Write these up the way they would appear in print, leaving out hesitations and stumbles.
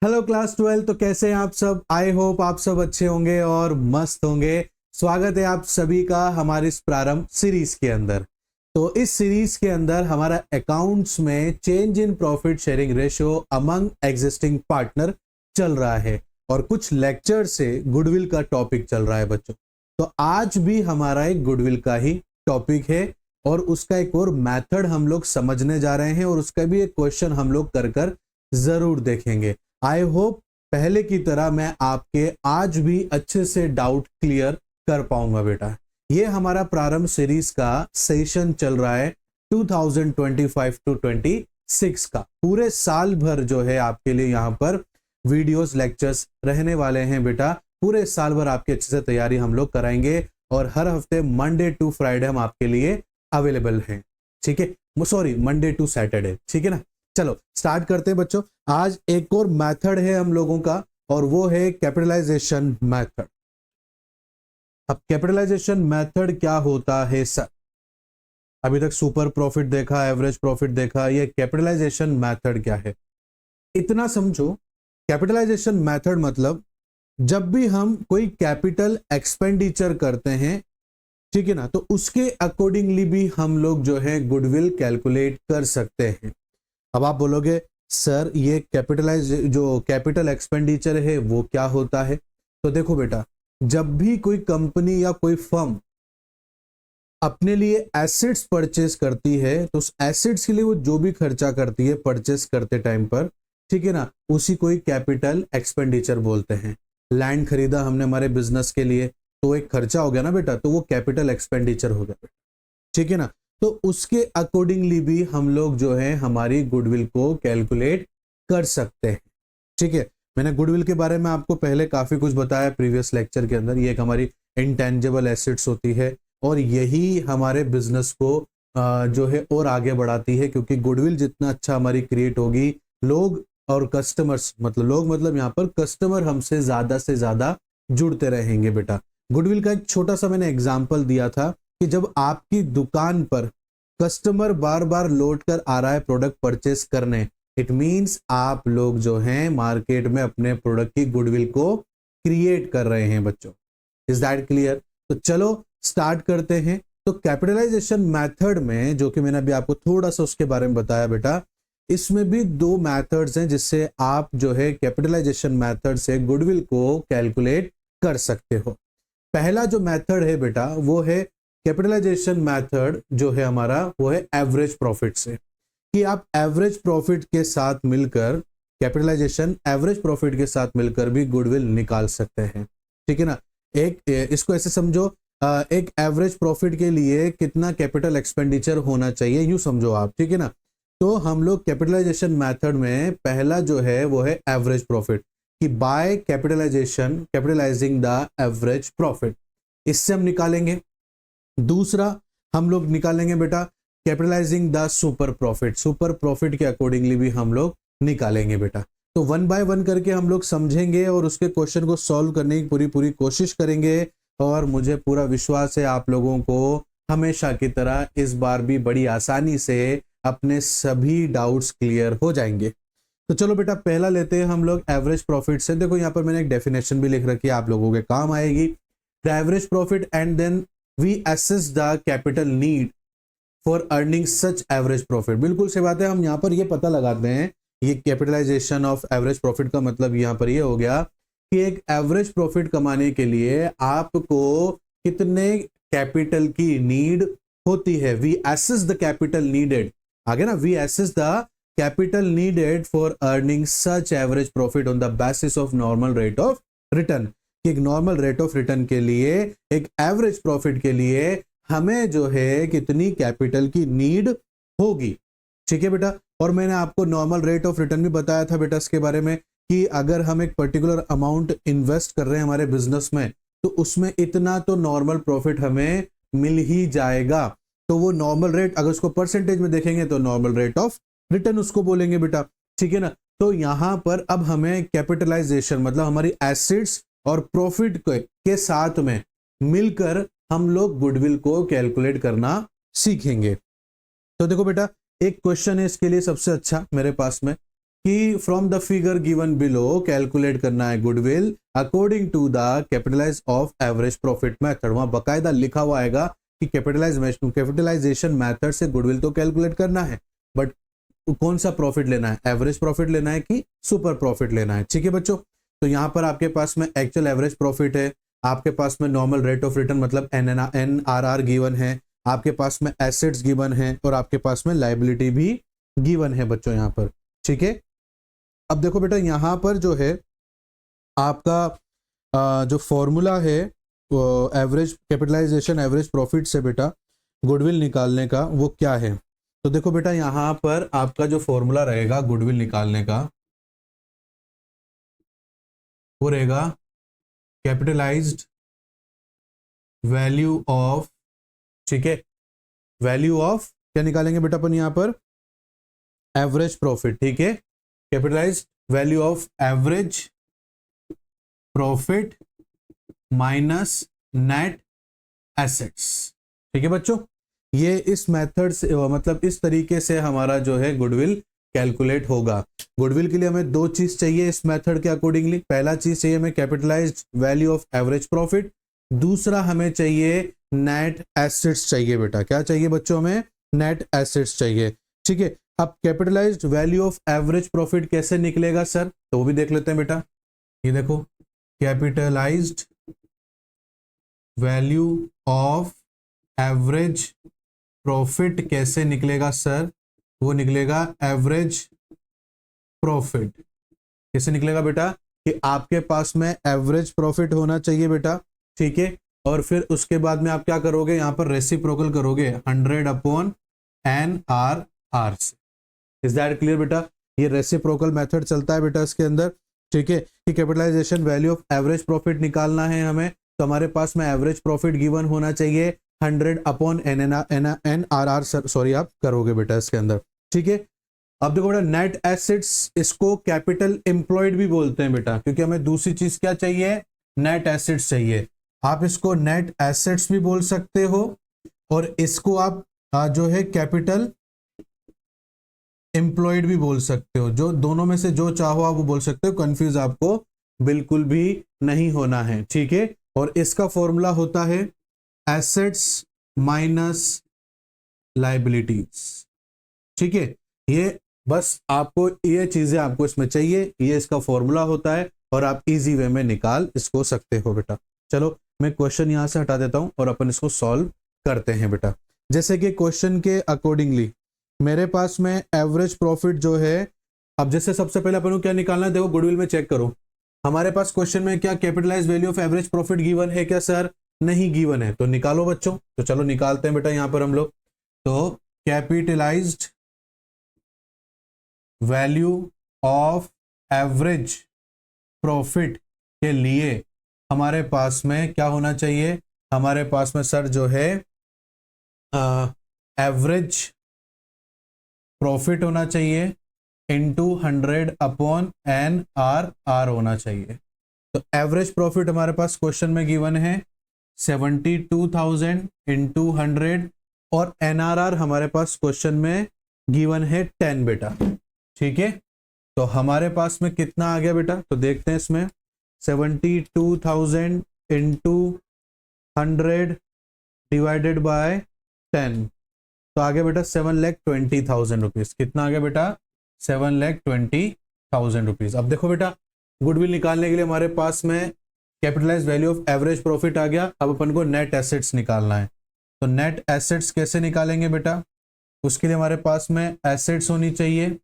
Hello class 12। तो कैसे हैं आप सब? आई होप आप सब अच्छे होंगे और मस्त होंगे। स्वागत है आप सभी का हमारी इस प्रारंभ सीरीज के अंदर। तो इस सीरीज के अंदर हमारा अकाउंट्स में change in profit sharing ratio among existing partner चल रहा है और कुछ लेक्चर से गुडविल का टॉपिक चल रहा है बच्चों। तो आज भी हमारा एक गुडविल का ही टॉपिक है और उसका एक और मेथड हम लोग समझने जा रहे हैं और उसका भी एक क्वेश्चन हम लोग कर जरूर देखेंगे। आई होप पहले की तरह मैं आपके आज भी अच्छे से डाउट क्लियर कर पाऊंगा बेटा। ये हमारा प्रारंभ सीरीज का सेशन चल रहा है 2025 टू 26 का। पूरे साल भर जो है आपके लिए यहाँ पर वीडियोस लेक्चर्स रहने वाले हैं बेटा। पूरे साल भर आपकी अच्छे से तैयारी हम लोग कराएंगे और हर हफ्ते मंडे टू फ्राइडे हम आपके लिए अवेलेबल हैं। ठीक है, सॉरी मंडे टू सैटरडे। ठीक है ना। चलो स्टार्ट करते हैं बच्चों। आज एक और मेथड है हम लोगों का और वो है कैपिटलाइजेशन मेथड। अब कैपिटलाइजेशन मेथड क्या होता है सर? अभी तक सुपर प्रॉफिट देखा, एवरेज प्रॉफिट देखा, ये कैपिटलाइजेशन मेथड क्या है? इतना समझो, कैपिटलाइजेशन मेथड मतलब जब भी हम कोई कैपिटल एक्सपेंडिचर करते हैं, ठीक है ना, तो उसके अकॉर्डिंगली भी हम लोग जो है गुडविल कैलकुलेट कर सकते हैं। अब आप बोलोगे सर ये कैपिटल एक्सपेंडिचर है वो क्या होता है? तो देखो बेटा, जब भी कोई कंपनी या कोई फर्म अपने लिए एसेट्स परचेस करती है तो उस एसेट्स के लिए वो जो भी खर्चा करती है परचेस करते टाइम पर, ठीक है ना, उसी को ही कैपिटल एक्सपेंडिचर बोलते हैं। लैंड खरीदा हमने हमारे बिजनेस के लिए तो एक खर्चा हो गया ना बेटा, तो वो कैपिटल एक्सपेंडिचर हो गया बेटा। ठीक है ना। तो उसके अकॉर्डिंगली भी हम लोग जो है हमारी गुडविल को कैलकुलेट कर सकते हैं। ठीक है, मैंने गुडविल के बारे में आपको पहले काफी कुछ बताया प्रीवियस लेक्चर के अंदर। ये एक हमारी इंटेंजिबल एसेट्स होती है और यही हमारे बिजनेस को जो है और आगे बढ़ाती है, क्योंकि गुडविल जितना अच्छा हमारी क्रिएट होगी, लोग और कस्टमर्स, मतलब लोग मतलब यहाँ पर कस्टमर हमसे से ज्यादा जुड़ते रहेंगे बेटा। गुडविल का एक छोटा सा मैंने एग्जाम्पल दिया था कि जब आपकी दुकान पर कस्टमर बार बार लौट कर आ रहा है प्रोडक्ट परचेस करने, इट मींस आप लोग जो हैं मार्केट में अपने प्रोडक्ट की गुडविल को क्रिएट कर रहे हैं बच्चों। Is that clear? तो चलो स्टार्ट करते हैं। तो कैपिटलाइजेशन मेथड में, जो कि मैंने अभी आपको थोड़ा सा उसके बारे में बताया बेटा, इसमें भी दो मेथड्स हैं जिससे आप जो है कैपिटलाइजेशन मेथड से गुडविल को कैलकुलेट कर सकते हो। पहला जो मेथड है बेटा वो है कैपिटलाइजेशन मेथड, जो है हमारा वो है एवरेज प्रॉफिट से, कि आप एवरेज प्रॉफिट के साथ मिलकर कैपिटलाइजेशन एवरेज प्रॉफिट के साथ मिलकर भी गुडविल निकाल सकते हैं। ठीक है ना। एक इसको ऐसे समझो, एक एवरेज प्रॉफिट के लिए कितना कैपिटल एक्सपेंडिचर होना चाहिए, यूं समझो आप। ठीक है ना। तो हम लोग कैपिटलाइजेशन मेथड में पहला जो है वो है एवरेज प्रॉफिट, कि by capitalising the average profit, इससे हम निकालेंगे। दूसरा हम लोग निकालेंगे बेटा capitalising the super profit, super profit के अकॉर्डिंगली भी हम लोग निकालेंगे बेटा। तो वन बाय वन करके हम लोग समझेंगे और उसके क्वेश्चन को सॉल्व करने की पूरी कोशिश करेंगे और मुझे पूरा विश्वास है आप लोगों को हमेशा की तरह इस बार भी बड़ी आसानी से अपने सभी डाउट्स क्लियर हो जाएंगे। तो चलो बेटा पहला लेते हैं हम लोग एवरेज प्रॉफिट से। देखो यहाँ पर मैंने एक डेफिनेशन भी लिख रखी है, आप लोगों के काम आएगी। The average profit and then we assess the capital need for earning such average profit. बिल्कुल सही बात है। हम यहाँ पर ये पता लगाते हैं, ये कैपिटलाइजेशन ऑफ एवरेज प्रॉफिट का मतलब यहाँ पर ये हो गया कि एक एवरेज प्रॉफिट कमाने के लिए आपको कितने कैपिटल की नीड होती है। We assess the capital needed, आगे ना, we assess the capital needed for earning such average profit on the basis of normal rate of return. एक नॉर्मल रेट ऑफ रिटर्न के लिए, एक एवरेज प्रॉफिट के लिए हमें जो है कितनी कैपिटल की नीड होगी। ठीक है बेटा। और मैंने आपको नॉर्मल रेट ऑफ रिटर्न भी बताया था बेटा इसके बारे में, कि अगर हम एक पर्टिकुलर अमाउंट इन्वेस्ट कर रहे हैं हमारे बिजनेस में तो उसमें इतना तो नॉर्मल प्रॉफिट हमें मिल ही जाएगा। तो वो नॉर्मल रेट, अगर उसको परसेंटेज में देखेंगे तो नॉर्मल रेट ऑफ रिटर्न उसको बोलेंगे बेटा। ठीक है ना। तो यहां पर अब हमें कैपिटलाइजेशन मतलब हमारी एसेट्स और प्रॉफिट के साथ में मिलकर हम लोग गुडविल को कैलकुलेट करना सीखेंगे। तो देखो बेटा, एक क्वेश्चन है इसके लिए सबसे अच्छा मेरे पास में, कि from the figure given below calculate करना है goodwill according to the capitalise of average profit method. वहां बकायदा लिखा हुआ आएगा कि कैपिटलाइजेशन मेथड से गुडविल तो कैलकुलेट करना है, बट कौन सा प्रॉफिट लेना है, एवरेज प्रॉफिट लेना है कि सुपर प्रॉफिट लेना है। ठीक है बच्चों, तो यहाँ पर आपके पास में एक्चुअल एवरेज प्रॉफिट है, आपके पास में नॉर्मल रेट ऑफ रिटर्न मतलब NRR गिवन है, आपके पास में एसेट्स गिवन है और आपके पास में लायबिलिटी भी गिवन है बच्चों यहाँ पर। ठीक है, अब देखो बेटा यहाँ पर जो है आपका जो फॉर्मूला है एवरेज कैपिटलाइजेशन एवरेज प्रॉफिट से बेटा गुडविल निकालने का वो क्या है। तो देखो बेटा यहाँ पर आपका जो फॉर्मूला रहेगा गुडविल निकालने का वो रहेगा कैपिटलाइज्ड वैल्यू ऑफ, ठीक है, वैल्यू ऑफ क्या निकालेंगे बेटा अपन यहाँ पर, एवरेज प्रॉफिट। ठीक है, capitalised value of average profit minus net assets. ठीक है बच्चों, ये इस मेथड से मतलब इस तरीके से हमारा जो है गुडविल कैलकुलेट होगा। गुडविल के लिए हमें दो चीज चाहिए इस मेथड के अकॉर्डिंगली। पहला चीज चाहिए हमें capitalised value of average profit, दूसरा हमें चाहिए नेट एसेट्स चाहिए बेटा। क्या चाहिए बच्चों, हमें नेट एसेट्स चाहिए। ठीक है, अब capitalised value of average profit कैसे निकलेगा सर, तो वो भी देख लेते हैं बेटा। ये देखो capitalised value of average profit कैसे निकलेगा सर, वो निकलेगा एवरेज प्रॉफिट। कैसे निकलेगा बेटा कि आपके पास में एवरेज प्रॉफिट होना चाहिए बेटा। ठीक है, और फिर उसके बाद में आप क्या करोगे, यहाँ पर रेसिप्रोकल करोगे 100/NRR से। इज दैट क्लियर बेटा, ये रेसिप्रोकल मेथड चलता है बेटा इसके अंदर। ठीक है, कि capitalisation value of average profit निकालना है हमें, तो हमारे पास में एवरेज प्रॉफिट गिवन होना चाहिए 100/NRR सॉरी आप करोगे बेटा इसके अंदर। ठीक है, अब देखो बेटा नेट एसेट्स, इसको कैपिटल एम्प्लॉयड भी बोलते हैं बेटा, क्योंकि हमें दूसरी चीज क्या चाहिए, नेट एसेट्स चाहिए। आप इसको नेट एसेट्स भी बोल सकते हो और इसको आप जो है कैपिटल एम्प्लॉयड भी बोल सकते हो, जो दोनों में से जो चाहो आप वो बोल सकते हो, कंफ्यूज आपको बिल्कुल भी नहीं होना है। ठीक है, और इसका फॉर्मूला होता है एसेट्स माइनस लायबिलिटीज। ठीक है, ये बस आपको ये चीजें आपको इसमें चाहिए, ये इसका फॉर्मूला होता है और आप इजी वे में निकाल इसको सकते हो बेटा। चलो मैं क्वेश्चन यहां से हटा देता हूं और अपन इसको सॉल्व करते हैं बेटा। जैसे कि क्वेश्चन के अकॉर्डिंगली मेरे पास में एवरेज प्रॉफिट जो है, अब जैसे सबसे पहले अपन को क्या निकालना है, देखो गुडविल में चेक करो हमारे पास क्वेश्चन में क्या capitalise value of average profit given है क्या सर, नहीं गिवन है, तो निकालो बच्चों। तो चलो निकालते हैं बेटा यहां पर हम लोग। तो capitalised value of average profit के लिए हमारे पास में क्या होना चाहिए, हमारे पास में सर जो है एवरेज प्रॉफिट होना चाहिए इनटू 100/NRR होना चाहिए। तो एवरेज प्रॉफिट हमारे पास क्वेश्चन में गिवन है 72,000 इंटू 100 और NRR हमारे पास क्वेश्चन में गिवन है 10 बेटा। ठीक है, तो हमारे पास में कितना आ गया बेटा, तो देखते हैं इसमें 72,000 इंटू 100 डिवाइडेड बाय 10, तो आ गया बेटा 7,20,000 रुपीज। कितना आ गया बेटा, 7,20,000 रुपीज। अब देखो बेटा गुडविल निकालने के लिए हमारे पास में capitalise value of average profit आ गया, अब अपन को नेट एसेट्स निकालना है। तो नेट एसेट्स कैसे निकालेंगे बेटा, उसके लिए हमारे पास में एसेट्स होनी चाहिए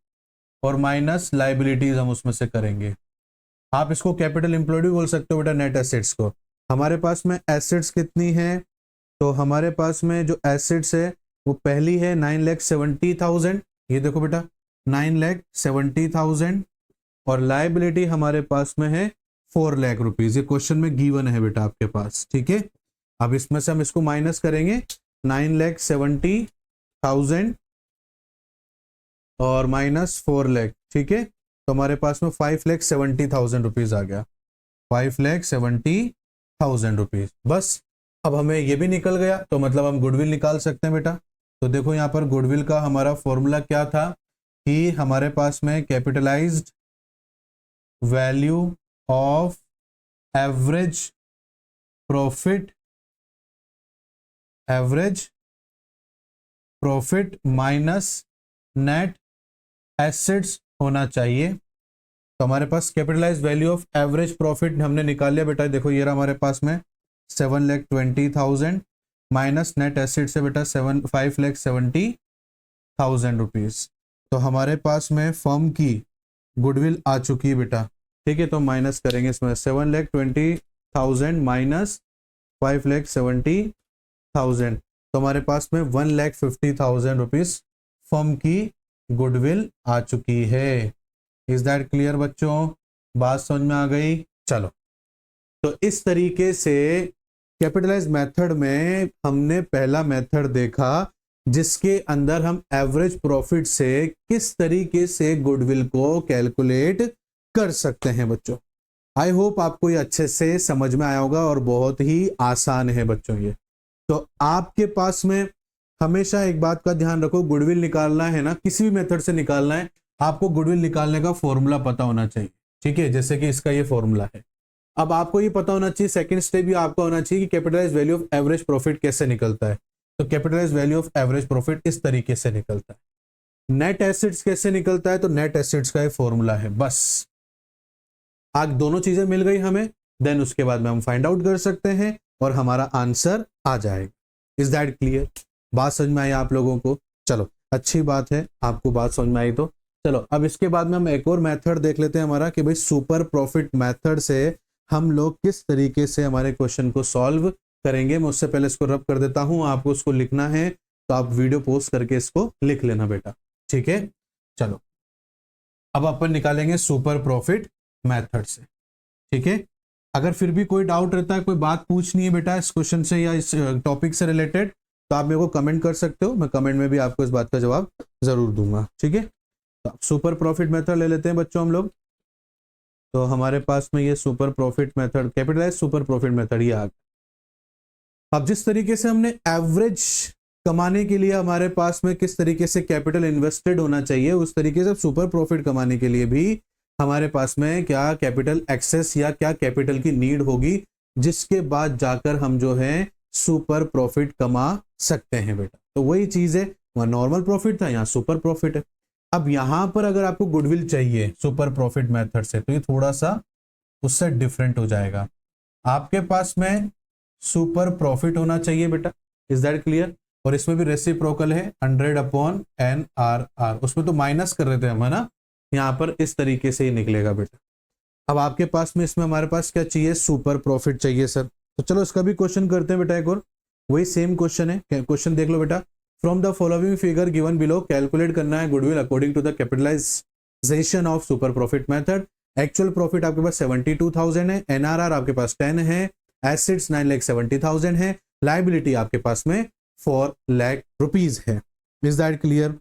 और माइनस लायबिलिटीज हम उसमें से करेंगे। आप इसको कैपिटल एम्प्लॉयड भी बोल सकते हो बेटा नेट एसेट्स को। हमारे पास में एसेट्स कितनी है, तो हमारे पास में जो एसेट्स है वो पहली है 9,70,000, ये देखो बेटा 9,70,000 और लायबिलिटी हमारे पास में है 4 लाख रुपीज। ये क्वेश्चन में गिवन है बेटा आपके पास। ठीक है, अब इसमें से हम इसको माइनस करेंगे 9,70,000 और माइनस 4 लाख। ठीक है, तो हमारे पास में 5,70,000 रुपीज आ गया, 5,70,000 रुपीज। बस अब हमें ये भी निकल गया, तो मतलब हम गुडविल निकाल सकते हैं बेटा। तो देखो यहाँ पर गुडविल का हमारा फॉर्मूला क्या था, कि हमारे पास में capitalised value of average profit minus net assets होना चाहिए। तो हमारे पास capitalised value of average profit हमने निकाल लिया बेटा, देखो ये रहा हमारे पास में 7,20,000 माइनस नेट एसेट से बेटा 5,70,000 रुपीज। तो हमारे पास में फर्म की गुडविल आ चुकी है बेटा, ठीक है। तो माइनस करेंगे इसमें 7,20,000 माइनस 5,70,000, तो हमारे पास में 1,50,000 रुपीज फर्म की गुडविल आ चुकी है। इज दैट क्लियर बच्चों? बात समझ में आ गई? चलो, तो इस तरीके से कैपिटलाइज मेथड में हमने पहला मेथड देखा जिसके अंदर हम एवरेज प्रॉफिट से किस तरीके से गुडविल को कैलकुलेट कर सकते हैं बच्चों। आई होप आपको ये अच्छे से समझ में आया होगा और बहुत ही आसान है बच्चों ये। तो आपके पास में हमेशा एक बात का ध्यान रखो, गुडविल निकालना है ना, किसी भी मेथड से निकालना है, आपको गुडविल निकालने का फॉर्मूला पता होना चाहिए, ठीक है। जैसे कि इसका ये फॉर्मूला है। अब आपको ये पता होना चाहिए, सेकंड स्टेप भी आपको होना चाहिए कि capitalise value of average profit कैसे निकलता है। तो capitalise value of average profit इस तरीके से निकलता है। नेट एसेट्स कैसे निकलता है? तो नेट एसेट्स का ये फॉर्मूला है। बस आज दोनों चीजें मिल गई हमें, देन उसके बाद में हम फाइंड आउट कर सकते हैं और हमारा आंसर आ जाएगा। Is that clear? बात समझ में आई आप लोगों को? चलो, अच्छी बात है, आपको बात समझ में आई। तो चलो अब इसके बाद में हम एक और मेथड देख लेते हैं हमारा, कि भाई सुपर प्रॉफिट मेथड से हम लोग किस तरीके से हमारे क्वेश्चन को सॉल्व करेंगे। मैं उससे पहले इसको रब कर देता हूं, आपको उसको लिखना है तो आप वीडियो पोस्ट करके इसको लिख लेना बेटा, ठीक है। चलो अब अपन निकालेंगे सुपर प्रॉफिट मेथड से, ठीक है। अगर फिर भी कोई डाउट रहता है, कोई बात पूछनी है बेटा इस क्वेश्चन से या इस टॉपिक से रिलेटेड, तो आप मेरे को कमेंट कर सकते हो, मैं कमेंट में भी आपको इस बात का जवाब जरूर दूंगा, ठीक है। तो सुपर प्रॉफिट मेथड ले लेते हैं बच्चों हम लोग। तो हमारे पास में ये super profit method, capitalise super profit method, ये आ गया। अब जिस तरीके से हमने एवरेज कमाने के लिए हमारे पास में किस तरीके से कैपिटल इन्वेस्टेड होना चाहिए, उस तरीके से सुपर प्रॉफिट कमाने के लिए भी हमारे पास में क्या कैपिटल एक्सेस या क्या कैपिटल की नीड होगी, जिसके बाद जाकर हम जो है सुपर प्रॉफिट कमा सकते हैं बेटा। तो वही चीज है, वहां नॉर्मल प्रॉफिट था, यहाँ सुपर प्रॉफिट है। अब यहां पर अगर आपको गुडविल चाहिए सुपर प्रॉफिट मेथड से, तो ये थोड़ा सा उससे डिफरेंट हो जाएगा। आपके पास में सुपर प्रॉफिट होना चाहिए बेटा, इज दैट क्लियर? और इसमें भी रेसिप्रोकल है 100/NRR, उसमें तो माइनस कर रहे थे हम, है ना, यहाँ पर इस तरीके से ही निकलेगा बेटा। अब आपके पास में इसमें हमारे पास क्या चाहिए? सुपर प्रॉफिट चाहिए सर। तो चलो इसका भी क्वेश्चन करते हैं बेटा एक और, वही सेम क्वेश्चन है। क्वेश्चन देख लो बेटा, from the following figure given below calculate करना है goodwill according to the capitalisation of super profit method. Actual profit आपके पास 72,000 है, एनआरआर आपके पास 10 है, एसेट्स 9,70,000 है, लाइबिलिटी आपके पास में 4 लाख रुपीज है। Is that clear?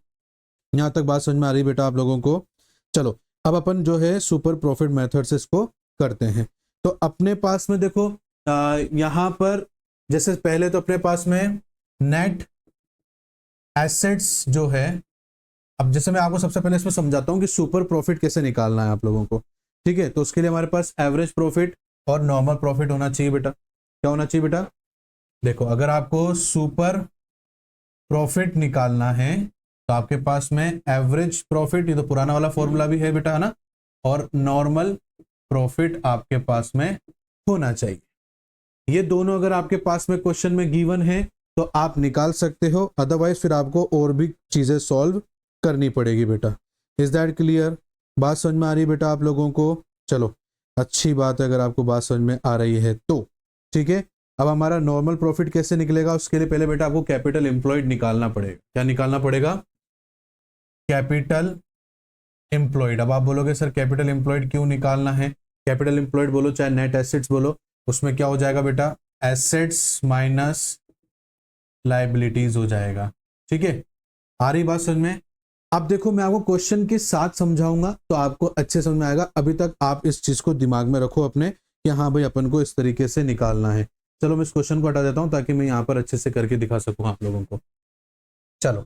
यहां तक बात समझ में आ रही बेटा आप लोगों को? चलो अब अपन जो है सुपर प्रॉफिट मेथड से इसको करते हैं। तो अपने पास में देखो यहां पर जैसे पहले तो अपने पास में नेट एसेट्स जो है, अब जैसे मैं आपको सबसे पहले इसमें समझाता हूं कि सुपर प्रॉफिट कैसे निकालना है आप लोगों को, ठीक है। तो उसके लिए हमारे पास एवरेज प्रॉफिट और नॉर्मल प्रॉफिट होना चाहिए बेटा। क्या होना चाहिए बेटा? देखो अगर आपको सुपर प्रॉफिट निकालना है तो आपके पास में एवरेज प्रॉफिट, ये तो पुराना वाला फॉर्मूला भी है बेटा, है ना, और नॉर्मल प्रॉफिट आपके पास में होना चाहिए। ये दोनों अगर आपके पास में क्वेश्चन में गिवन है तो आप निकाल सकते हो, अदरवाइज फिर आपको और भी चीजें सॉल्व करनी पड़ेगी बेटा। Is that clear? बात समझ में आ रही है बेटा आप लोगों को? चलो अच्छी बात है अगर आपको बात समझ में आ रही है तो, ठीक है। अब हमारा नॉर्मल प्रॉफिट कैसे निकलेगा, उसके लिए पहले बेटा आपको कैपिटल एम्प्लॉयड निकालना पड़ेगा। क्या निकालना पड़ेगा? Capital employed. अब आप बोलोगे सर कैपिटल एम्प्लॉयड क्यों निकालना है? कैपिटल एम्प्लॉयड बोलो चाहे नेट एसेट्स बोलो, उसमें क्या हो जाएगा बेटा? एसेट्स माइनस लाइबिलिटीज हो जाएगा, ठीक है। आ रही बात समझ में? अब देखो मैं आपको क्वेश्चन के साथ समझाऊंगा तो आपको अच्छे समझ में आएगा। अभी तक आप इस चीज को दिमाग में रखो अपने कि हाँ भाई अपन को इस तरीके से निकालना है। चलो मैं इस क्वेश्चन को हटा देता हूं ताकि मैं यहाँ पर अच्छे से करके दिखा सकूं आप लोगों को। चलो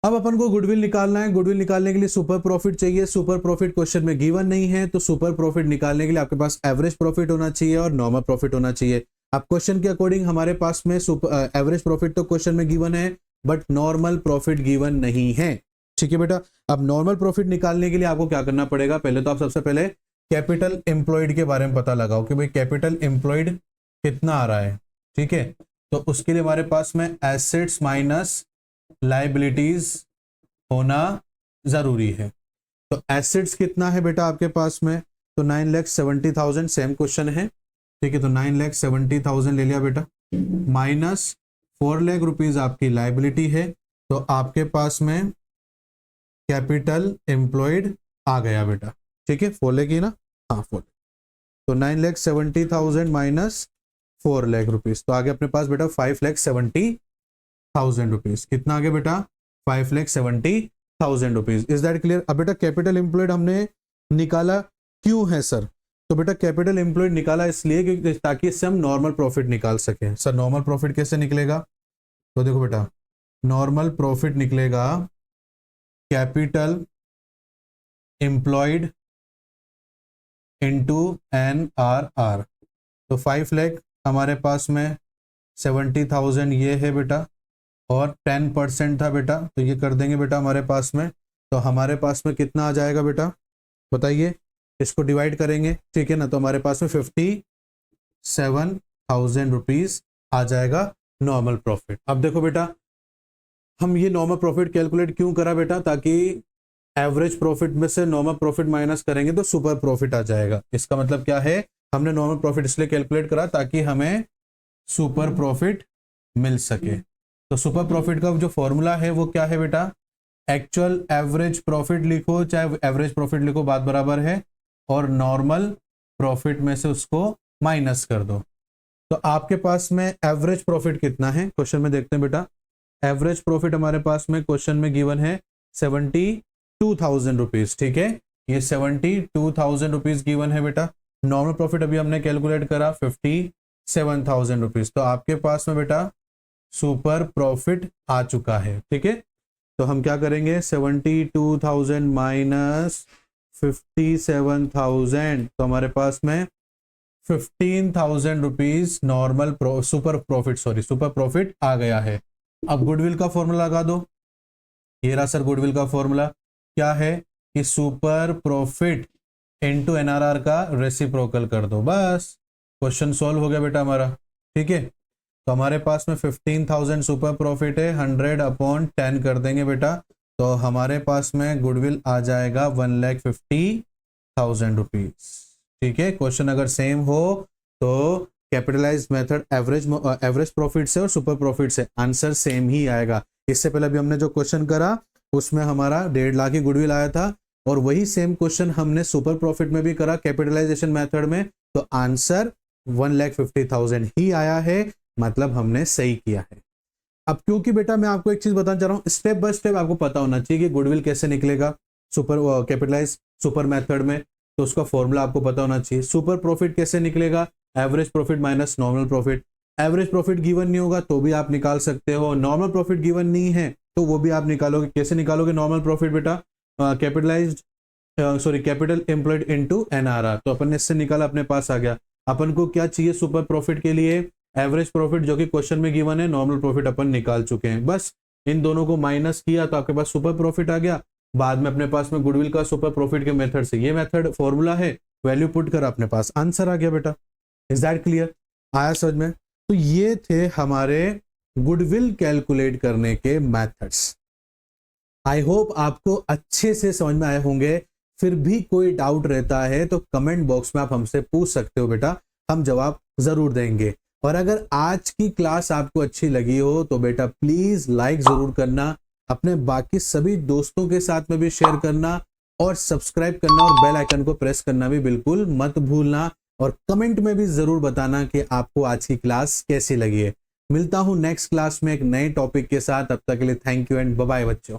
अब अपन को गुडविल निकालना है। गुडविल निकालने के लिए सुपर प्रॉफिट चाहिए। सुपर प्रॉफिट क्वेश्चन में गिवन नहीं है, तो सुपर प्रॉफिट निकालने के लिए आपके पास एवरेज प्रॉफिट होना चाहिए और नॉर्मल प्रॉफिट होना चाहिए। अब क्वेश्चन के अकॉर्डिंग हमारे पास में एवरेज प्रॉफिट तो क्वेश्चन में गिवन है, बट नॉर्मल प्रॉफिट गिवन नहीं है। ठीक है बेटा, अब नॉर्मल प्रॉफिट निकालने के लिए आपको क्या करना पड़ेगा, पहले तो आप सबसे पहले कैपिटल एम्प्लॉयड के बारे में पता लगाओ कि भाई कैपिटल एम्प्लॉयड कितना आ रहा है। ठीक है, तो उसके लिए हमारे पास में एसेट्स माइनस लाइबिलिटीज होना जरूरी है। तो एसेट्स कितना है बेटा आपके पास में, तो 9,70,000 सेम क्वेश्चन है। ठीक है, तो 9,70,000 ले लिया बेटा, माइनस 4 लाख रुपीज आपकी लाइबिलिटी है, तो आपके पास में कैपिटल एम्प्लॉयड आ गया बेटा। ठीक है, 4 लाख ही ना, हाँ 4 लाख, तो 9,70,000 माइनस 4 लाख रुपीज, तो आगे अपने पास बेटा 5,70,000 रुपीज। कितना आगे बेटा, 5,70,000 रुपीज। Is that clear. अब बेटा कैपिटल एम्प्लॉयड हमने निकाला क्यों है सर, तो बेटा कैपिटल एम्प्लॉयड निकाला इसलिए कि ताकि इससे हम नॉर्मल प्रॉफिट निकाल सकें। सर नॉर्मल प्रॉफिट कैसे निकलेगा, तो देखो बेटा नॉर्मल प्रॉफिट निकलेगा कैपिटल एम्प्लॉयड इनटू NRR। तो 5 लाख हमारे पास में 70,000 ये है बेटा, और 10% था बेटा, तो ये कर देंगे बेटा हमारे पास में, तो हमारे पास में कितना आ जाएगा बेटा बताइए, इसको डिवाइड करेंगे। ठीक है ना, तो हमारे पास में 57,000 रुपीज आ जाएगा नॉर्मल प्रॉफिट। अब देखो बेटा हम ये नॉर्मल प्रॉफिट कैलकुलेट क्यों करा बेटा, ताकि एवरेज प्रॉफिट में से नॉर्मल प्रॉफिट माइनस करेंगे तो सुपर प्रॉफिट आ जाएगा। इसका मतलब क्या है, हमने नॉर्मल प्रॉफिट इसलिए कैलकुलेट करा ताकि हमें सुपर प्रॉफिट मिल सके। तो सुपर प्रॉफिट का जो फॉर्मूला है वो क्या है बेटा, एक्चुअल एवरेज प्रॉफिट लिखो चाहे एवरेज प्रॉफिट लिखो, बात बराबर है, और नॉर्मल प्रॉफिट में से उसको माइनस कर दो। तो आपके पास में एवरेज प्रॉफिट कितना है क्वेश्चन में देखते हैं बेटा। एवरेज प्रॉफिट हमारे पास में क्वेश्चन में गिवन है 72,000 रुपीज। ठीक है, ये 72,000 रुपीज गिवन है बेटा। नॉर्मल प्रॉफिट अभी हमने कैलकुलेट करा 57,000 रुपीज, तो आपके पास में बेटा सुपर प्रॉफिट आ चुका है। ठीक है, तो हम क्या करेंगे, 72,000 माइनस 57,000, तो हमारे पास में 15,000 रुपीज नॉर्मल सुपर प्रॉफिट आ गया है। अब गुडविल का फॉर्मूला लगा दो, ये रहा सर गुडविल का फॉर्मूला, क्या है कि सुपर प्रॉफिट इनटू NRR का रेसिप्रोकल कर दो, बस क्वेश्चन सॉल्व हो गया बेटा हमारा। ठीक है, तो हमारे पास में 15,000 सुपर प्रॉफिट है, 100/10 कर देंगे बेटा, तो हमारे पास में गुडविल आ जाएगा 1,50,000 रुपीज। ठीक है, क्वेश्चन अगर सेम हो तो कैपिटलाइज मेथड एवरेज प्रॉफिट से और सुपर प्रॉफिट से आंसर सेम ही आएगा। इससे पहले भी हमने जो क्वेश्चन करा उसमें हमारा 1.5 लाख की गुडविल आया था, और वही सेम क्वेश्चन हमने सुपर प्रॉफिट में भी करा कैपिटलाइजेशन मेथड में, तो आंसर 1,50,000 ही आया है, मतलब हमने सही किया है। अब क्योंकि बेटा मैं आपको एक चीज बताना चाह रहा हूं, स्टेप बाय स्टेप आपको पता होना चाहिए कि गुडविल कैसे निकलेगा सुपर कैपिटलाइज सुपर मेथड में, तो उसका फॉर्मूला आपको पता होना चाहिए। सुपर प्रॉफिट कैसे निकलेगा, average profit minus normal profit. Average profit given नहीं होगा तो भी आप निकाल सकते हो, नॉर्मल प्रॉफिट गिवन नहीं है तो वो भी आप निकालोगे। कैसे निकालोगे नॉर्मल प्रॉफिट बेटा, कैपिटल एम्प्लॉयड इनटू NRR, तो अपन ने इससे निकाला, अपने पास आ गया। अपन को क्या चाहिए सुपर प्रॉफिट के लिए, एवरेज प्रॉफिट जो कि क्वेश्चन में गिवन है, नॉर्मल प्रॉफिट अपन निकाल चुके हैं, बस इन दोनों को माइनस किया तो आपके पास सुपर प्रॉफिट आ गया। बाद में अपने पास में गुडविल का सुपर प्रॉफिट के मेथड से, ये मेथड फॉर्मूला है, वैल्यू पुट कर अपने पास आंसर आ गया बेटा। इज दैट क्लियर, आया समझ में। तो ये थे हमारे गुडविल कैलकुलेट करने के मेथड्स। आई होप आपको अच्छे से समझ में आए होंगे। फिर भी कोई डाउट रहता है तो कमेंट बॉक्स में आप हमसे पूछ सकते हो बेटा, हम जवाब जरूर देंगे। और अगर आज की क्लास आपको अच्छी लगी हो तो बेटा प्लीज लाइक जरूर करना, अपने बाकी सभी दोस्तों के साथ में भी शेयर करना, और सब्सक्राइब करना और बेल आइकन को प्रेस करना भी बिल्कुल मत भूलना, और कमेंट में भी जरूर बताना कि आपको आज की क्लास कैसी लगी है। मिलता हूं नेक्स्ट क्लास में एक नए टॉपिक के साथ, तब तक के लिए thank you and bye bye बच्चों।